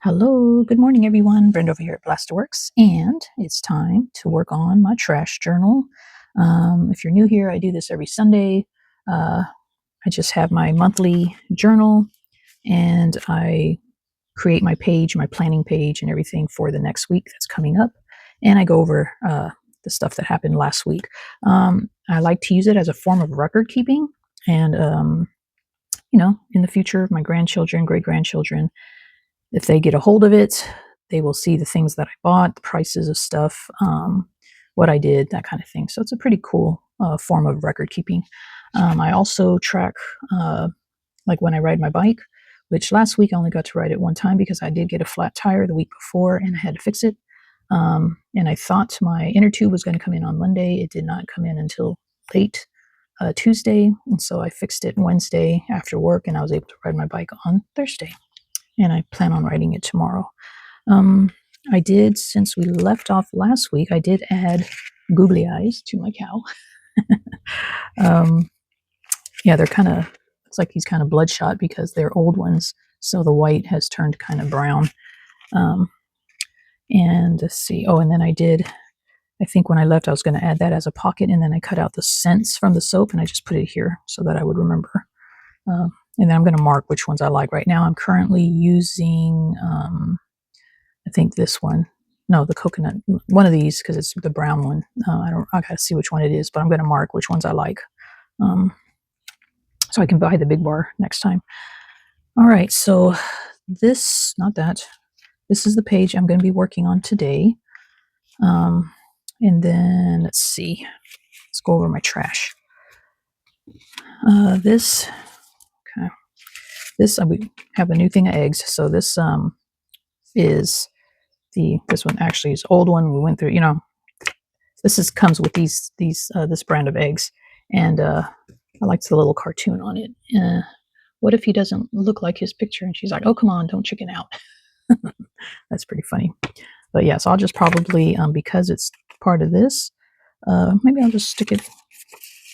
Hello, good morning, everyone. Brenda over here at B.laster, and it's time to work on my trash journal. If you're new here, I do this every Sunday. I just have my monthly journal, and I create my page, my planning page, and everything for the next week that's coming up. And I go over the stuff that happened last week. I like to use it as a form of record keeping, and in the future, my grandchildren, great grandchildren, if they get a hold of it, they will see the things that I bought, the prices of stuff, what I did, that kind of thing. So it's a pretty cool form of record keeping. I also track, like when I ride my bike, which last week I only got to ride it one time because I did get a flat tire the week before and I had to fix it. And I thought my inner tube was going to come in on Monday. It did not come in until late Tuesday. And so I fixed it Wednesday after work and I was able to ride my bike on Thursday. And I plan on writing it tomorrow. I did, since we left off last week, I did add googly eyes to my cow. Yeah, they're kind of, looks like he's kind of bloodshot because they're old ones. So the white has turned kind of brown. And let's see. Oh, and then I think when I left, I was going to add that as a pocket. And then I cut out the scents from the soap and I just put it here so that I would remember. And then I'm going to mark which ones I like. Right now, I'm currently using, I think this one. No, the coconut. One of these because it's the brown one. I got to see which one it is, but I'm going to mark which ones I like, so I can buy the big bar next time. All right, so this, not that. This is the page I'm going to be working on today. And then let's see. Let's go over my trash. This. This, we have a new thing of eggs. So this is this one actually is old one. We went through, this comes with this brand of eggs. And I like the little cartoon on it. What if he doesn't look like his picture? And she's like, oh, come on, don't chicken out. That's pretty funny. But yeah, so I'll just probably, because it's part of this, maybe I'll just stick it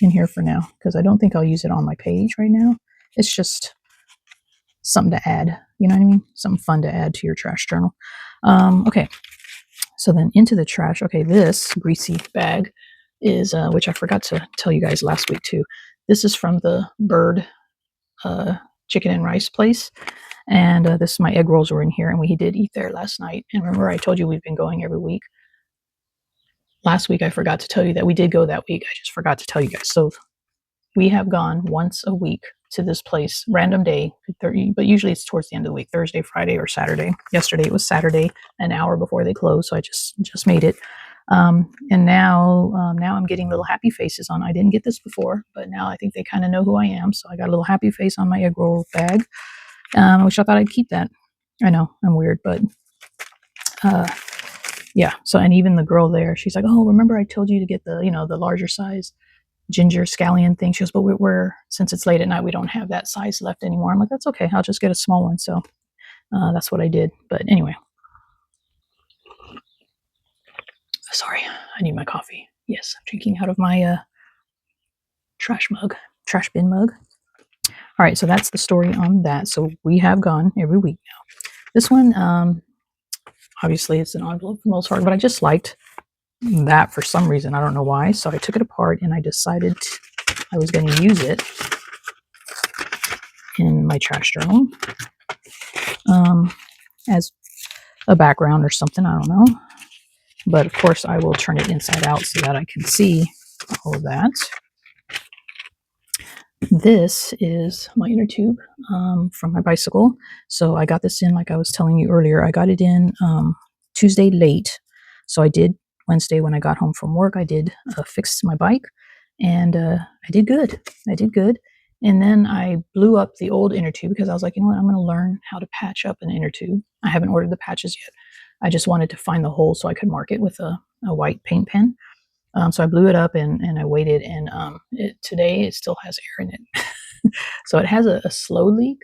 in here for now because I don't think I'll use it on my page right now. It's just something to add, you know what I mean? Something fun to add to your trash journal. Okay, so then into the trash. Okay, this greasy bag is, which I forgot to tell you guys last week too. This is from the Bird chicken and rice place. And this, my egg rolls were in here and we did eat there last night. And remember I told you we've been going every week. Last week I forgot to tell you that we did go that week. I just forgot to tell you guys. So we have gone once a week to this place, random day, but usually it's towards the end of the week, Thursday, Friday, or Saturday. Yesterday it was Saturday, an hour before they closed, so I just made it. And now I'm getting little happy faces on. I didn't get this before, but now I think they kind of know who I am, so I got a little happy face on my egg roll bag, which I thought I'd keep that. I know, I'm weird, but yeah. So, and even the girl there, she's like, oh, remember I told you to get the larger size ginger scallion thing. She goes, but we're since it's late at night, we don't have that size left anymore. I'm like, that's okay. I'll just get a small one. So that's what I did. But anyway, sorry, I need my coffee. Yes, I'm drinking out of my trash bin mug. All right, so that's the story on that. So we have gone every week now. This one, obviously it's an envelope for the most part, but I just liked that for some reason. I don't know why. So I took it apart and I decided I was going to use it in my trash journal as a background or something. I don't know. But of course, I will turn it inside out so that I can see all of that. This is my inner tube from my bicycle. So I got this in, like I was telling you earlier, I got it in Tuesday late. So I did Wednesday when I got home from work, I did fix my bike and I did good. And then I blew up the old inner tube because I was like, you know what, I'm going to learn how to patch up an inner tube. I haven't ordered the patches yet. I just wanted to find the hole so I could mark it with a white paint pen. So I blew it up and I waited, and today it still has air in it. So it has a slow leak,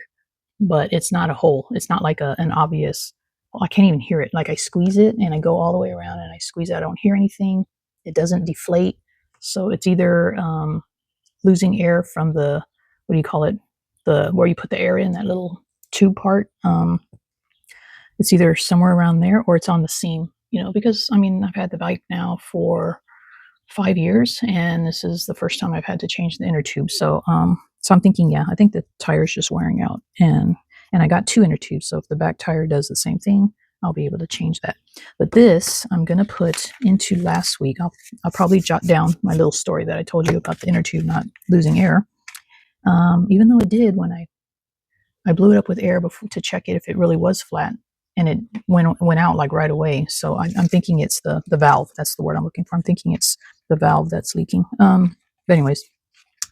but it's not a hole. It's not like an obvious, well, I can't even hear it. Like I squeeze it and I go all the way around and I squeeze it. I don't hear anything. It doesn't deflate. So it's either losing air from the, what do you call it? Where you put the air in, that little tube part. it's either somewhere around there or it's on the seam, because I mean, I've had the bike now for 5 years, and this is the first time I've had to change the inner tube. So I'm thinking, yeah, I think the tire's just wearing out, and I got two inner tubes. So if the back tire does the same thing, I'll be able to change that. But this I'm gonna put into last week. I'll probably jot down my little story that I told you about the inner tube not losing air, even though it did when I blew it up with air before to check it if it really was flat, and it went out like right away. So I'm thinking it's the valve. That's the word I'm looking for. I'm thinking it's the valve that's leaking. But anyways,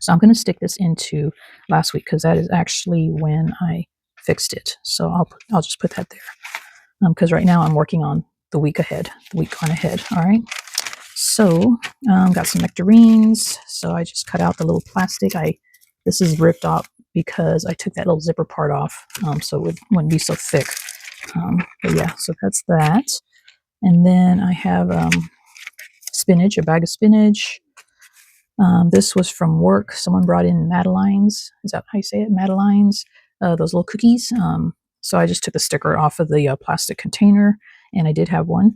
so I'm going to stick this into last week because that is actually when I fixed it. So I'll just put that there because right now I'm working on the week on ahead. All right. So got some nectarines. So I just cut out the little plastic. This is ripped off because I took that little zipper part off, so it wouldn't be so thick. But yeah, so that's that. And then I have spinach, a bag of spinach. This was from work. Someone brought in Madeleines. Is that how you say it? Madeleines, those little cookies. So I just took the sticker off of the plastic container, and I did have one.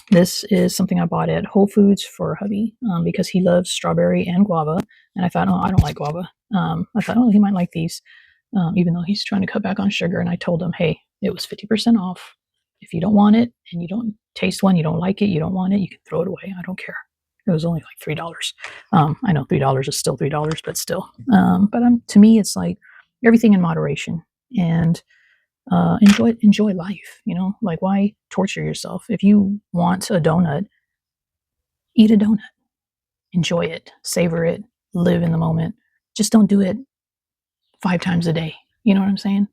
This is something I bought at Whole Foods for hubby because he loves strawberry and guava. And I thought, oh, I don't like guava. I thought, oh, he might like these, even though he's trying to cut back on sugar. And I told him, hey, it was 50% off. If you don't want it and you don't taste one, you don't like it, you don't want it, you can throw it away. I don't care. It was only like $3. I know $3 is still $3, but still. But to me, it's like everything in moderation. And enjoy life, like why torture yourself? If you want a donut, eat a donut, enjoy it, savor it, live in the moment. Just don't do it 5 times a day. You know what I'm saying?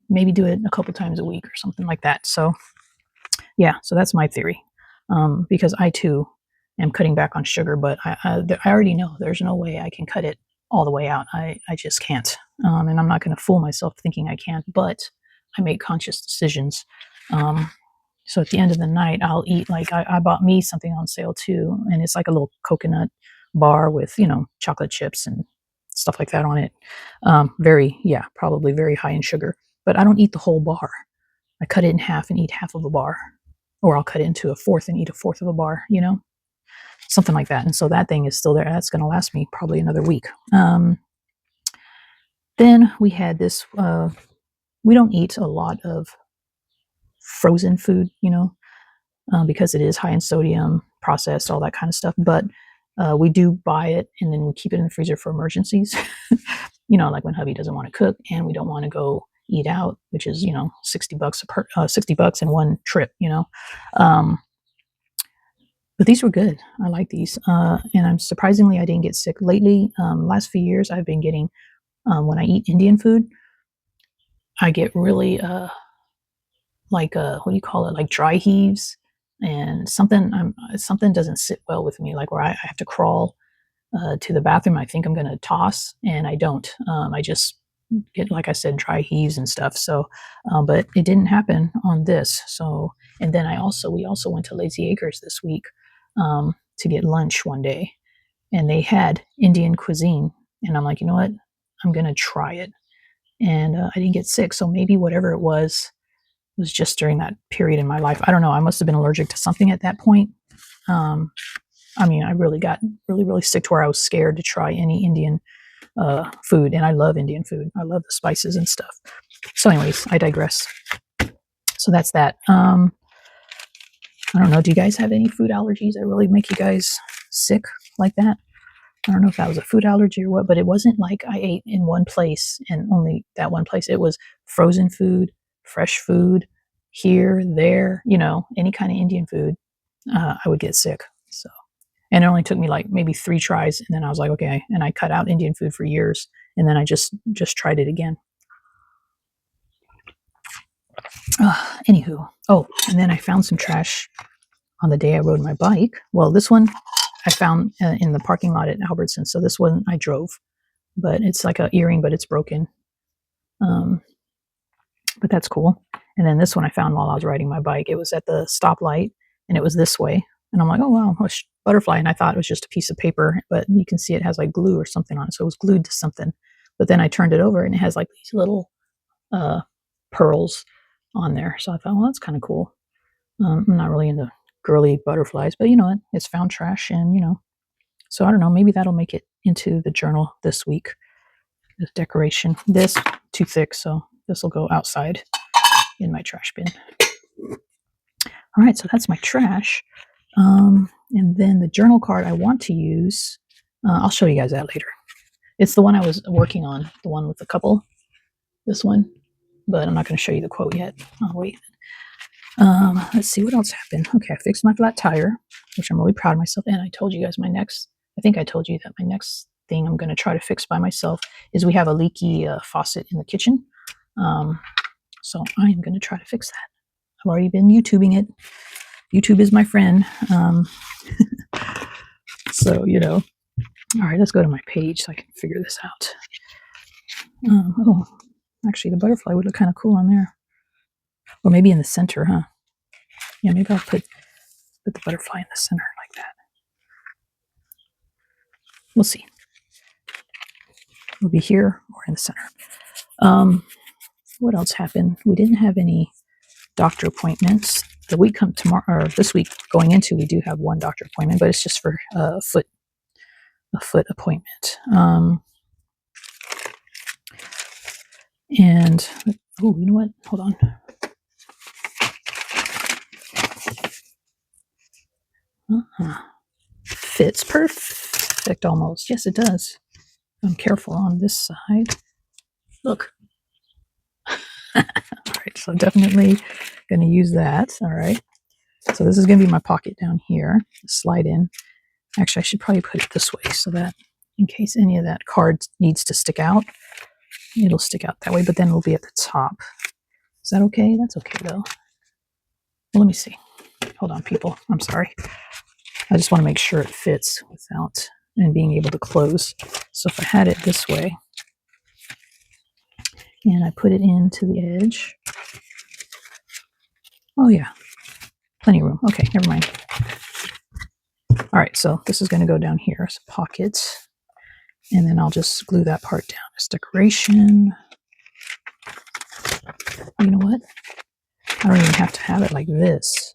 Maybe do it a couple times a week or something like that. So yeah, so that's my theory, because I too am cutting back on sugar, but I already know there's no way I can cut it all the way out. I just can't, and I'm not going to fool myself thinking I can, but I make conscious decisions. So at the end of the night, I'll eat, like I bought me something on sale too, and it's like a little coconut bar with chocolate chips and stuff like that on it. Probably very high in sugar, but I don't eat the whole bar. I cut it in half and eat half of a bar, or I'll cut it into a fourth and eat a fourth of a bar, something like that. And so that thing is still there. That's going to last me probably another week. Then we had this. We don't eat a lot of frozen food, because it is high in sodium, processed, all that kind of stuff. But we do buy it and then we keep it in the freezer for emergencies. Like when hubby doesn't want to cook and we don't want to go eat out, which is $60 $60 in one trip. But these were good. I like these, and I'm surprisingly I didn't get sick lately. Last few years I've been getting, when I eat Indian food, I get really like what do you call it, like dry heaves, and something doesn't sit well with me, like where I have to crawl to the bathroom. I think I'm going to toss, and I don't. I just get, like I said, dry heaves and stuff. So but it didn't happen on this. So, and then we also went to Lazy Acres this week to get lunch one day, and they had Indian cuisine, and I'm like, you know what, I'm going to try it. And I didn't get sick, so maybe whatever it was just during that period in my life. I don't know. I must have been allergic to something at that point. I mean, I really got really sick to where I was scared to try any Indian food. And I love Indian food. I love the spices and stuff. So anyways, I digress. So that's that. I don't know. Do you guys have any food allergies that really make you guys sick like that? I don't know if that was a food allergy or what, but it wasn't like I ate in one place and only that one place. It was frozen food, fresh food, here, there, any kind of Indian food, I would get sick. So, and it only took me like maybe 3 tries, and then I was like, okay. And I cut out Indian food for years, and then I just tried it again. Anywho, and then I found some trash on the day I rode my bike. Well, this one I found in the parking lot at Albertsons. So this one I drove, but it's like an earring, but it's broken. But that's cool. And then this one I found while I was riding my bike. It was at the stoplight, and it was this way. And I'm like, oh, wow, a butterfly. And I thought it was just a piece of paper, but you can see it has like glue or something on it. So it was glued to something. But then I turned it over, and it has like these little pearls on there. So I thought, well, that's kind of cool. I'm not really into girly butterflies, but you know what? It's found trash, and you know, so I don't know. Maybe that'll make it into the journal this week. This decoration. This too thick, so this will go outside in my trash bin. All right, so that's my trash. And then the journal card I want to use, I'll show you guys that later. It's the one I was working on, the one with the couple, this one, but I'm not going to show you the quote yet. Oh, wait. Let's see what else happened. Okay, I fixed my flat tire, which I'm really proud of myself. And I told you guys I think I told you that my next thing I'm going to try to fix by myself is we have a leaky faucet in the kitchen. So I am going to try to fix that. I've already been YouTubing it. YouTube is my friend. So, you know. All right, let's go to my page so I can figure this out. Oh, actually, the butterfly would look kind of cool on there. Or maybe in the center, huh? Yeah, maybe I'll put the butterfly in the center like that. We'll see. It'll be here or in the center. What else happened? We didn't have any doctor appointments. The week come tomorrow, or this week going into, we do have one doctor appointment, but it's just for a foot appointment. And oh, you know what? Hold on. Fits perfect almost. Yes, it does. I'm careful on this side. Look. All right, so definitely going to use that. All right. So this is going to be my pocket down here. Slide in. Actually, I should probably put it this way so that in case any of that card needs to stick out, it'll stick out that way, but then it'll be at the top. Is that okay? That's okay, though. Well, let me see. Hold on, people. I'm sorry. I just want to make sure it fits without and being able to close. So if I had it this way and I put it into the edge. Oh, yeah. Plenty of room. Okay, never mind. All right, so this is going to go down here as a pocket. And then I'll just glue that part down as decoration. You know what? I don't even have to have it like this.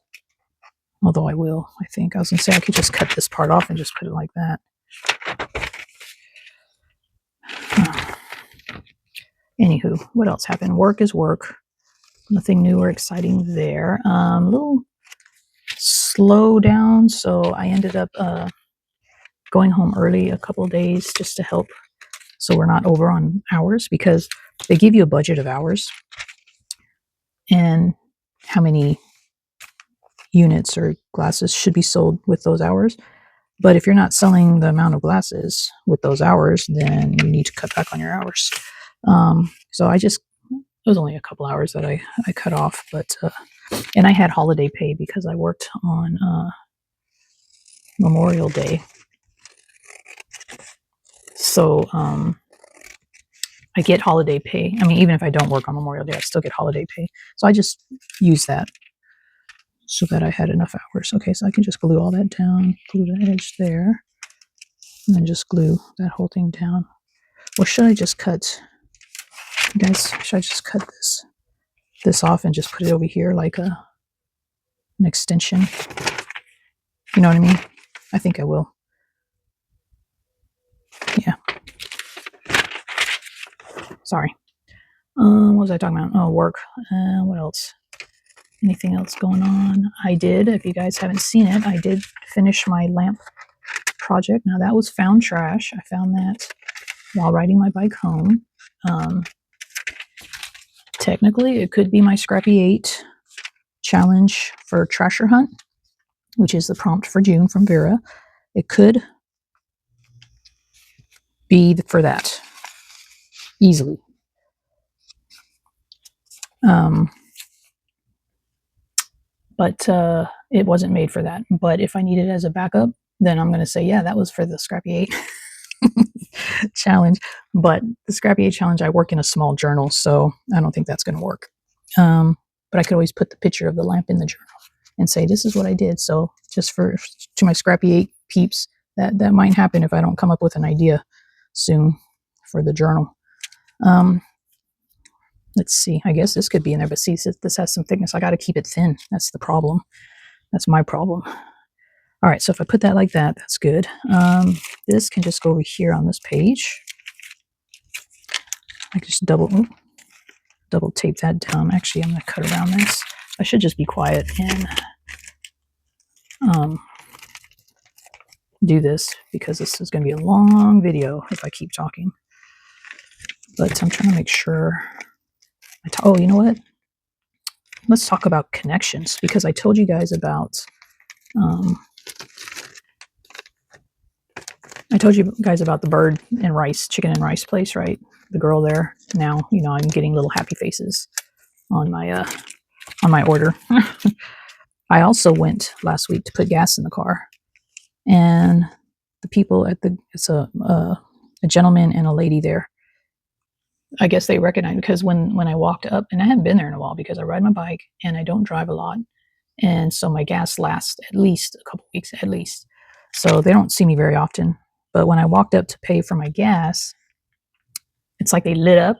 Although I will, I think. I was going to say I could just cut this part off and just put it like that. Anywho, what else happened? Work is work. Nothing new or exciting there. A little slow down, so I ended up going home early a couple of days just to help so we're not over on hours, because they give you a budget of hours and how many units or glasses should be sold with those hours. But if you're not selling the amount of glasses with those hours, then you need to cut back on your hours. So it was only a couple hours that I cut off, but and I had holiday pay because I worked on Memorial Day. So I get holiday pay. I mean, even if I don't work on Memorial Day, I still get holiday pay. So I just use that so that I had enough hours. Okay, so I can just glue all that down, glue the edge there, and then just glue that whole thing down. Or should I just cut, you guys, should I just cut this off and just put it over here like an extension? You know what I mean? I think I will. Yeah. Sorry. What was I talking about? Oh, work. What else? Anything else going on? I did, if you guys haven't seen it, I did finish my lamp project. Now that was found trash. I found that while riding my bike home. Technically, it could be my Scrappy 8 challenge for Trasher Hunt, which is the prompt for June from Vera. It could be for that easily. But it wasn't made for that. But if I need it as a backup, then I'm going to say, yeah, that was for the Scrappy 8 challenge. But the Scrappy 8 challenge, I work in a small journal, so I don't think that's going to work. But I could always put the picture of the lamp in the journal and say, this is what I did. So just to my Scrappy 8 peeps, that might happen if I don't come up with an idea soon for the journal. let's see. I guess this could be in there, but see, this has some thickness. I got to keep it thin. That's the problem. That's my problem. All right, so if I put that like that, that's good. This can just go over here on this page. I can just double tape that down. Actually, I'm going to cut around this. I should just be quiet and do this because this is going to be a long video if I keep talking. But I'm trying to make sure. Oh, you know what? Let's talk about connections because I told you guys about. I told you guys about the bird and rice, chicken and rice place, right? The girl there. Now, I'm getting little happy faces on my order. I also went last week to put gas in the car, and the people at it's a gentleman and a lady there. I guess they recognized because when I walked up, and I haven't been there in a while because I ride my bike and I don't drive a lot, and so my gas lasts at least a couple weeks at least. So they don't see me very often. But when I walked up to pay for my gas, it's like they lit up,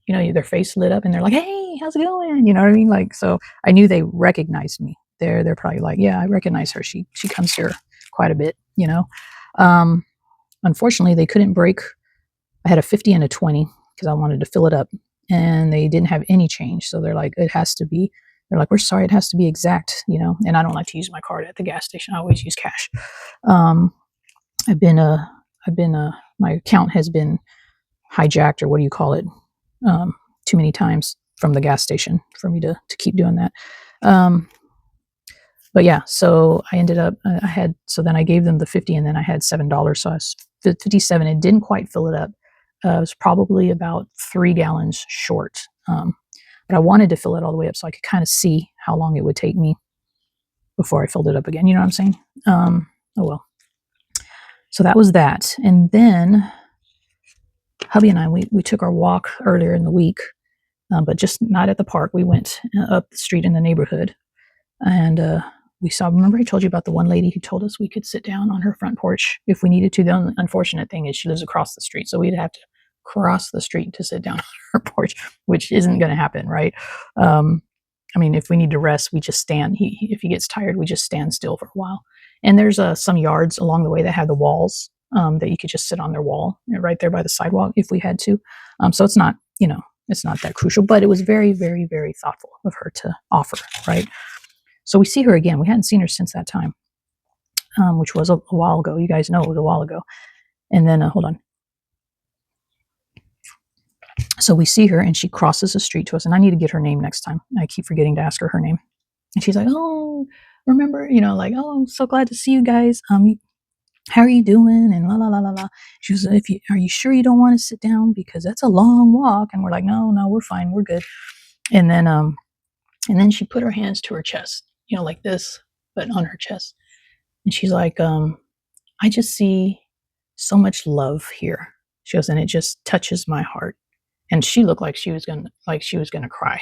their face lit up and they're like, "Hey, how's it going?" You know what I mean? Like, so I knew they recognized me. They're probably like, "Yeah, I recognize her. She comes here quite a bit." Unfortunately, they couldn't break. I had a 50 and a 20 because I wanted to fill it up, and they didn't have any change. So they're like, "It has to be." They're like, "We're sorry, it has to be exact." And I don't like to use my card at the gas station. I always use cash. My account has been hijacked, or what do you call it? Too many times from the gas station for me to keep doing that. But yeah, so I ended up, so then I gave them the 50 and then I had $7. So I was 57. It didn't quite fill it up. It was probably about 3 gallons short. But I wanted to fill it all the way up so I could kind of see how long it would take me before I filled it up again. You know what I'm saying? Oh well. So that was that. And then hubby and I, we took our walk earlier in the week, but just not at the park. We went up the street in the neighborhood, and we saw. Remember, I told you about the one lady who told us we could sit down on her front porch if we needed to. The unfortunate thing is she lives across the street, so we'd have to cross the street to sit down on her porch, which isn't going to happen, right? I mean, if we need to rest, we just stand. If he gets tired, we just stand still for a while. And there's some yards along the way that have the walls that you could just sit on their wall right there by the sidewalk if we had to. So it's not, it's not that crucial, but it was very, very, very thoughtful of her to offer, right? So we see her again. We hadn't seen her since that time, which was a while ago. You guys know it was a while ago. And then, hold on. So we see her and she crosses the street to us, and I need to get her name next time. I keep forgetting to ask her name. And she's like, "Oh, remember, like, oh, I'm so glad to see you guys. How are you doing?" And la la la la la. She was, "Are you sure you don't want to sit down? Because that's a long walk." And we're like, "No, we're fine. We're good." And then she put her hands to her chest, like this, but on her chest. And she's like, "I just see so much love here." She goes, "And it just touches my heart." And she looked like she was gonna cry,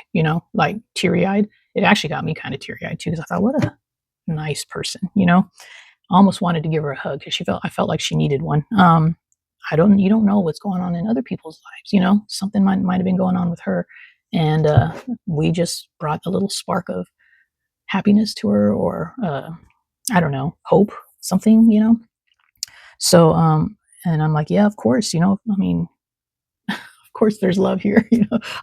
like teary-eyed. It actually got me kind of teary-eyed too, because I thought, what a nice person, I almost wanted to give her a hug because I felt like she needed one. You don't know what's going on in other people's lives, something might have been going on with her, and we just brought a little spark of happiness to her, or I don't know, hope, something. So and I'm like, yeah, of course, I mean, of course there's love here.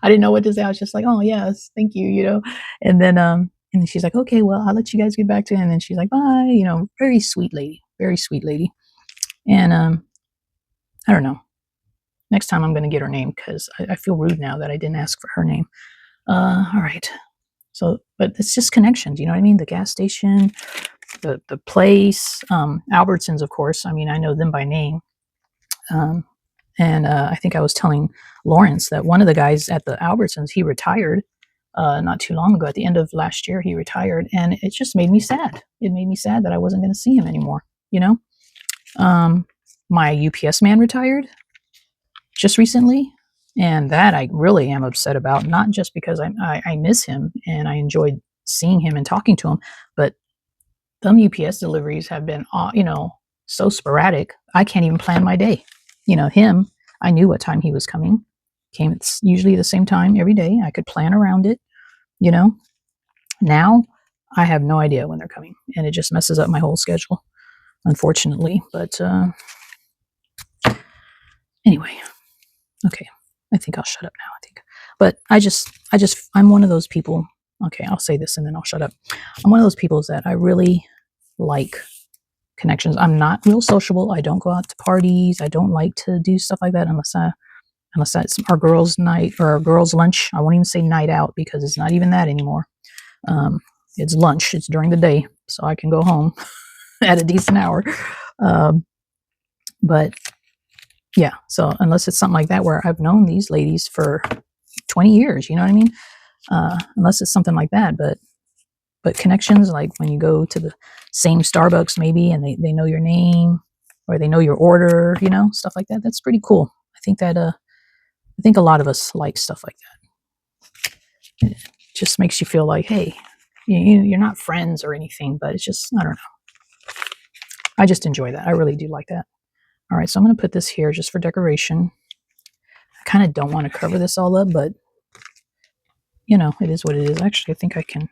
I didn't know what to say. I was just like, "Oh yes, thank you," and then she's like, "Okay, well, I'll let you guys get back to it." And then she's like, "Bye," very sweet lady, very sweet lady. And I don't know, next time I'm going to get her name because I feel rude now that I didn't ask for her name. All right, so, but it's just connections, you know what I mean? The gas station, the place, Albertsons, of course. I mean, I know them by name. And I think I was telling Lawrence that one of the guys at the Albertsons, he retired not too long ago. At the end of last year, he retired, and it just made me sad. It made me sad that I wasn't going to see him anymore. My UPS man retired just recently, and that I really am upset about. Not just because I miss him and I enjoyed seeing him and talking to him, but some UPS deliveries have been, so sporadic. I can't even plan my day. Him, I knew what time he was coming, came at usually the same time every day. I could plan around it, you know. Now I have no idea when they're coming, and it just messes up my whole schedule, unfortunately. But anyway, okay. I think I'll shut up now. I think, but I'm one of those people. Okay, I'll say this and then I'll shut up. I'm one of those people that I really like connections. I'm not real sociable. I don't go out to parties. I don't like to do stuff like that unless that's our girls' night or our girls' lunch. I won't even say night out because it's not even that anymore. It's lunch. It's during the day, so I can go home at a decent hour. But yeah, so unless it's something like that where I've known these ladies for 20 years, you know what I mean? Unless it's something like that, but connections, like when you go to the same Starbucks maybe and they know your name or they know your order, stuff like that. That's pretty cool. I think a lot of us like stuff like that. It just makes you feel like, hey, you're not friends or anything, but it's just, I don't know. I just enjoy that. I really do like that. All right, so I'm going to put this here just for decoration. I kind of don't want to cover this all up, but it is what it is. Actually, I think I can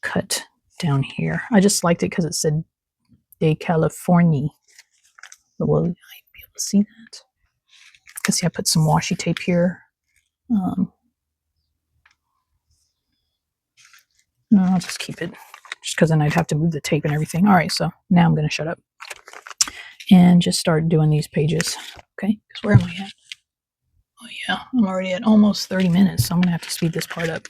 cut down here. I just liked it because it said de California. But will I be able to see that? Because see, I put some washi tape here. No, I'll just keep it. Just because then I'd have to move the tape and everything. All right, so now I'm going to shut up and just start doing these pages. Okay, because where am I at? Oh yeah, I'm already at almost 30 minutes, so I'm going to have to speed this part up.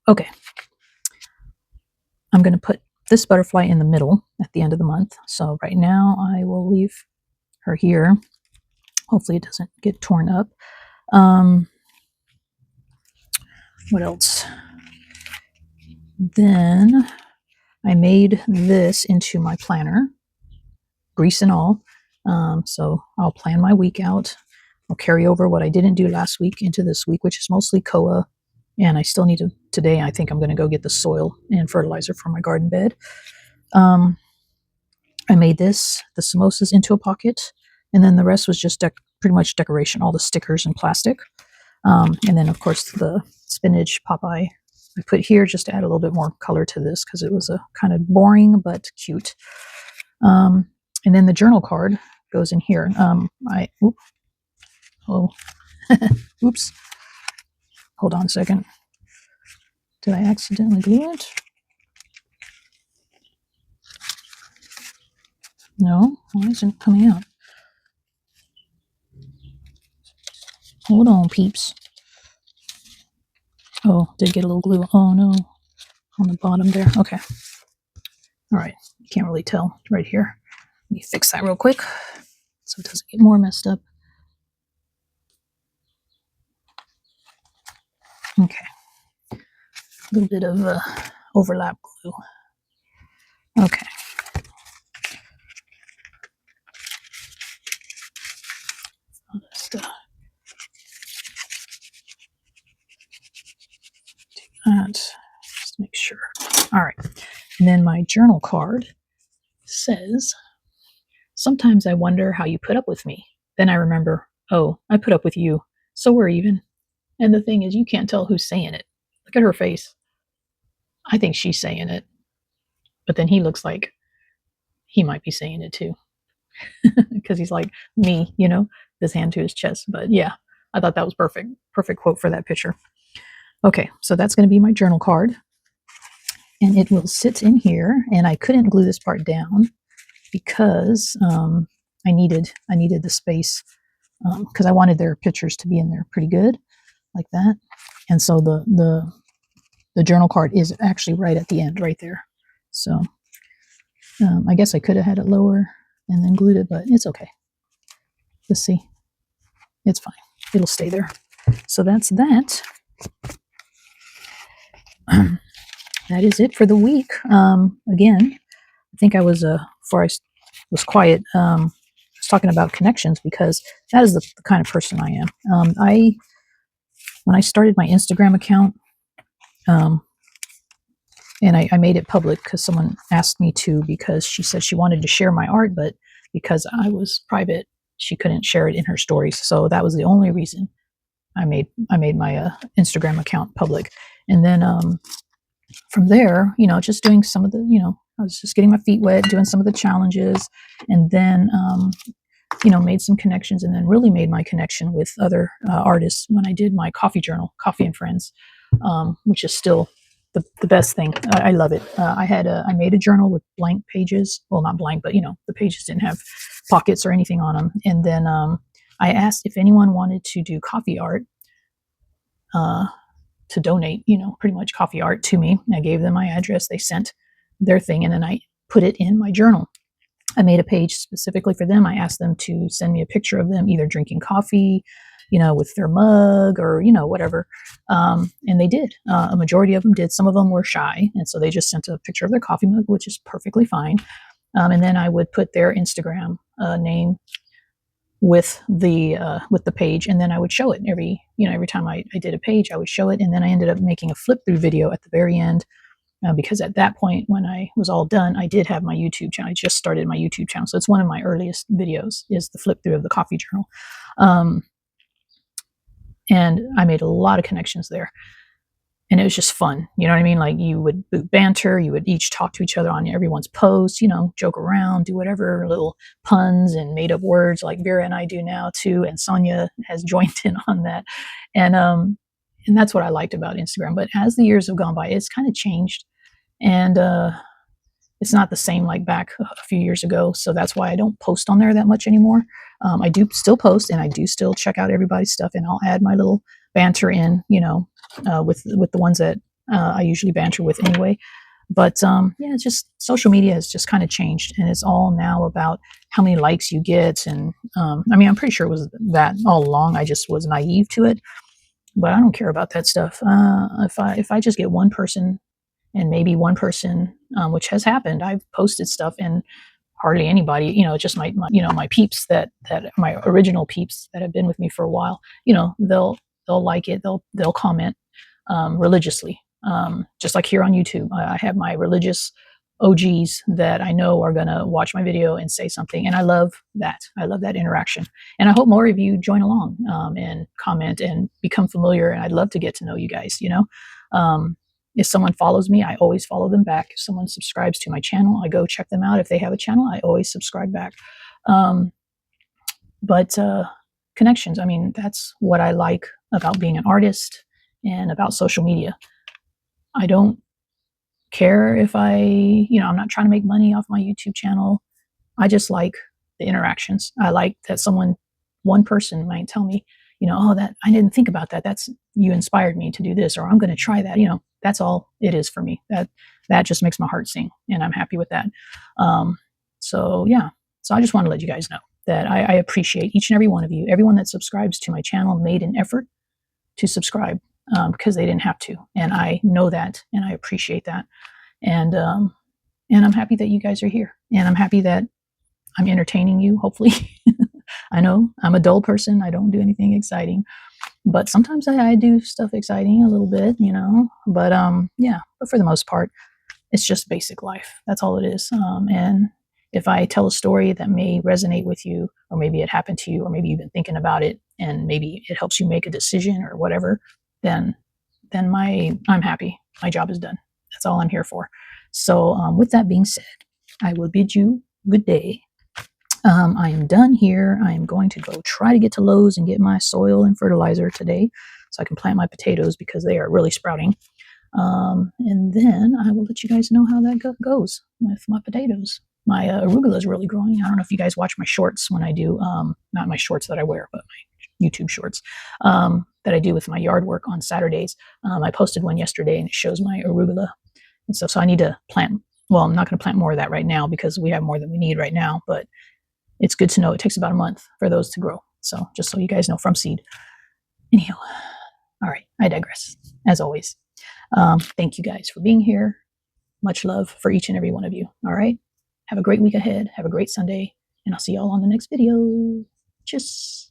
Okay, I'm going to put this butterfly in the middle at the end of the month. So right now I will leave her here. Hopefully it doesn't get torn up. What else? Then I made this into my planner, grease and all. So I'll plan my week out. I'll carry over what I didn't do last week into this week, which is mostly koa. And I still need to, today I think I'm going to go get the soil and fertilizer for my garden bed. I made the samosas into a pocket, and then the rest was just pretty much decoration, all the stickers and plastic. And then, of course, the spinach Popeye I put here just to add a little bit more color to this because it was a kind of boring but cute. And then the journal card goes in here. Oops. Hold on a second. Did I accidentally glue it? No, why isn't it coming out? Hold on, peeps. Oh, did get a little glue. Oh no, on the bottom there. Okay. All right, you can't really tell right here. Let me fix that real quick so it doesn't get more messed up. Okay, a little bit of overlap glue. Okay. I'll just take that, just make sure. All right, and then my journal card says, "Sometimes I wonder how you put up with me. Then I remember, oh, I put up with you, so we're even." And the thing is, you can't tell who's saying it. Look at her face. I think she's saying it, but then he looks like he might be saying it too, because he's like me, this hand to his chest. But yeah, I thought that was perfect. Perfect quote for that picture. Okay, so that's going to be my journal card, and it will sit in here. And I couldn't glue this part down because I needed the space because I wanted their pictures to be in there pretty good, like that. And so the journal card is actually right at the end, right there. So I guess I could have had it lower and then glued it, but it's okay. Let's see. It's fine. It'll stay there. So that's that. That is it for the week. Again, I think I was, before I was quiet, I was talking about connections because that is the kind of person I am. When I started my Instagram account, and I made it public because someone asked me to, because she said she wanted to share my art, but because I was private, she couldn't share it in her stories. So that was the only reason I made my Instagram account public. And then from there, just doing some of the, I was just getting my feet wet, doing some of the challenges, and then made some connections, and then really made my connection with other artists when I did my coffee journal, Coffee and Friends, which is still the best thing. I love it. I made a journal with blank pages. Well, not blank, but the pages didn't have pockets or anything on them. And then I asked if anyone wanted to do coffee art, to donate, pretty much coffee art to me. I gave them my address. They sent their thing, and then I put it in my journal. I made a page specifically for them. I asked them to send me a picture of them either drinking coffee, with their mug or, whatever. And they did. A majority of them did. Some of them were shy. And so they just sent a picture of their coffee mug, which is perfectly fine. And then I would put their Instagram name with the page, and then I would show it every time I did a page, I would show it. And then I ended up making a flip through video at the very end, because at that point, when I was all done, I did have my YouTube channel. I just started my YouTube channel, so it's one of my earliest videos, is the flip through of the coffee journal. And I made a lot of connections there, and it was just fun. You know what I mean? Like, you would banter, you would each talk to each other on everyone's posts, joke around, do whatever little puns and made up words like Vera and I do now too. And Sonia has joined in on that. And that's what I liked about Instagram. But as the years have gone by, it's kind of changed, and it's not the same like back a few years ago. So that's why I don't post on there that much anymore. I do still post, and I do still check out everybody's stuff, and I'll add my little banter in, with the ones that I usually banter with anyway. But yeah, it's just social media has just kind of changed, and it's all now about how many likes you get. And I mean, I'm pretty sure it was that all along. I just was naive to it, but I don't care about that stuff. If I just get one person, and maybe one person, which has happened, I've posted stuff and hardly anybody, just my peeps, that my original peeps that have been with me for a while, they'll like it, they'll comment religiously, just like here on YouTube. I have my religious OGs that I know are going to watch my video and say something, and I love that. I love that interaction, and I hope more of you join along, and comment and become familiar. And I'd love to get to know you guys. If someone follows me, I always follow them back. If someone subscribes to my channel, I go check them out. If they have a channel, I always subscribe back. Um, but connections, I mean, that's what I like about being an artist and about social media. I don't care if I'm not trying to make money off my YouTube channel. I just like the interactions. I like that one person might tell me, oh, that I didn't think about that. You inspired me to do this, or I'm going to try that. That's all it is for me. That just makes my heart sing, and I'm happy with that. So yeah, so I just want to let you guys know that I appreciate each and every one of you. Everyone that subscribes to my channel made an effort to subscribe, because they didn't have to, and I know that, and I appreciate that, and I'm happy that you guys are here, and I'm happy that I'm entertaining you, hopefully. I know I'm a dull person. I don't do anything exciting, but sometimes I do stuff exciting a little bit, but yeah, but for the most part, it's just basic life. That's all it is. And if I tell a story that may resonate with you, or maybe it happened to you, or maybe you've been thinking about it, and maybe it helps you make a decision or whatever, then I'm happy. My job is done. That's all I'm here for. So with that being said, I will bid you good day. I am done here. I am going to go try to get to Lowe's and get my soil and fertilizer today, so I can plant my potatoes, because they are really sprouting. And then I will let you guys know how that goes with my potatoes. My arugula is really growing. I don't know if you guys watch my shorts when I do, not my shorts that I wear, but my YouTube shorts that I do with my yard work on Saturdays. I posted one yesterday, and it shows my arugula and stuff. So I need to plant. Well, I'm not going to plant more of that right now, because we have more than we need right now, but it's good to know it takes about a month for those to grow. So just so you guys know, from seed. Anyhow, all right, I digress, as always. Thank you guys for being here. Much love for each and every one of you. All right. Have a great week ahead. Have a great Sunday. And I'll see y'all on the next video. Tschüss.